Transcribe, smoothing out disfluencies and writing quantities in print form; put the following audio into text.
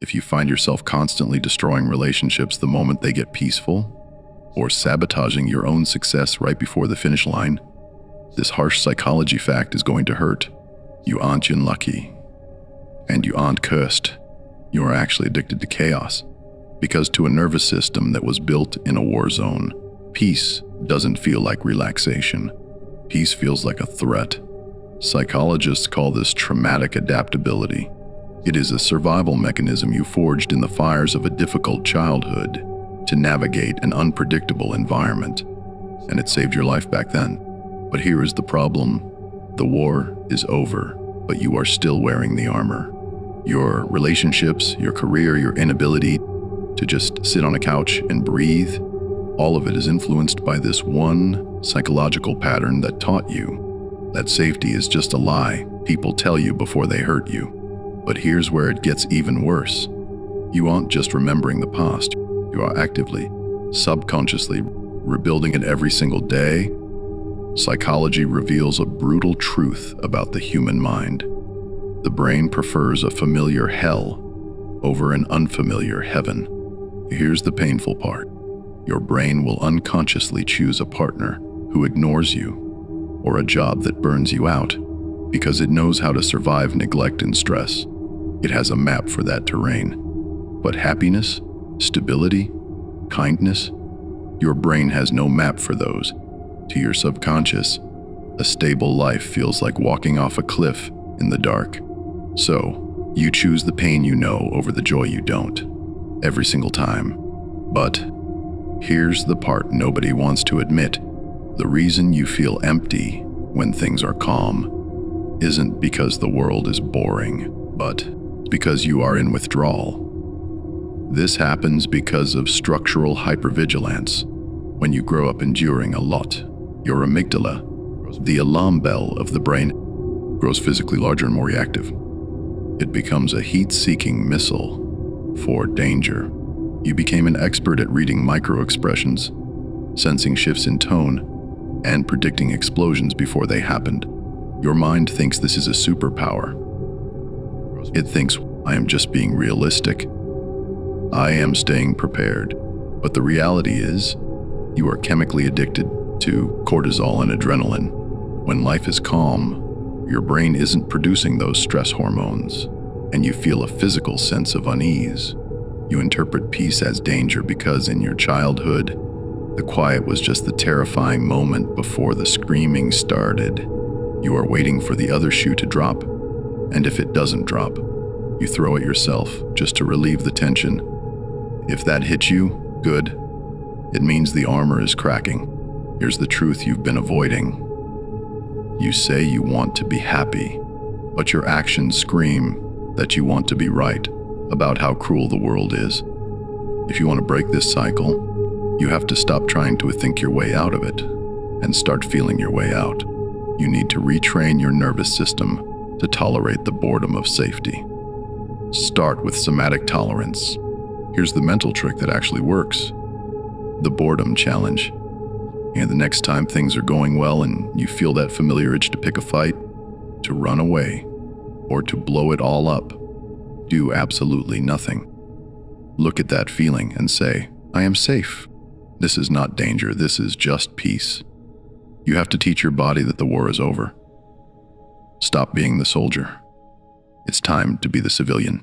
If you find yourself constantly destroying relationships the moment they get peaceful, or sabotaging your own success right before the finish line, this harsh psychology fact is going to hurt. You aren't unlucky, and you aren't cursed. You are actually addicted to chaos. Because to a nervous system that was built in a war zone, peace doesn't feel like relaxation. Peace feels like a threat. Psychologists call this traumatic adaptability. It is a survival mechanism you forged in the fires of a difficult childhood to navigate an unpredictable environment. And it saved your life back then. But here is the problem. The war is over, but you are still wearing the armor. Your relationships, your career, your inability to just sit on a couch and breathe, all of it is influenced by this one psychological pattern that taught you that safety is just a lie people tell you before they hurt you. But here's where it gets even worse. You aren't just remembering the past, you are actively, subconsciously rebuilding it every single day. Psychology reveals a brutal truth about the human mind. The brain prefers a familiar hell over an unfamiliar heaven. Here's the painful part. Your brain will unconsciously choose a partner who ignores you, or a job that burns you out, because it knows how to survive neglect and stress. It has a map for that terrain. But happiness, stability, kindness, your brain has no map for those. To your subconscious, a stable life feels like walking off a cliff in the dark. So, you choose the pain you know over the joy you don't, every single time. But here's the part nobody wants to admit. The reason you feel empty when things are calm isn't because the world is boring, but because you are in withdrawal. This happens because of structural hypervigilance. When you grow up enduring a lot, your amygdala, the alarm bell of the brain, grows physically larger and more reactive. It becomes a heat-seeking missile for danger. You became an expert at reading micro-expressions, sensing shifts in tone, and predicting explosions before they happened. Your mind thinks this is a superpower. It thinks, I am just being realistic. I am staying prepared. But the reality is, you are chemically addicted to cortisol and adrenaline. When life is calm, your brain isn't producing those stress hormones, and you feel a physical sense of unease. You interpret peace as danger because in your childhood, the quiet was just the terrifying moment before the screaming started. You are waiting for the other shoe to drop, and if it doesn't drop, you throw it yourself just to relieve the tension. If that hits you, good. It means the armor is cracking. Here's the truth you've been avoiding. You say you want to be happy, but your actions scream that you want to be right about how cruel the world is. If you want to break this cycle, you have to stop trying to think your way out of it and start feeling your way out. You need to retrain your nervous system to tolerate the boredom of safety. Start with somatic tolerance. Here's the mental trick that actually works. The boredom challenge. And the next time things are going well and you feel that familiar itch to pick a fight, to run away, or to blow it all up, do absolutely nothing. Look at that feeling and say, I am safe. This is not danger, this is just peace. You have to teach your body that the war is over. Stop being the soldier. It's time to be the civilian.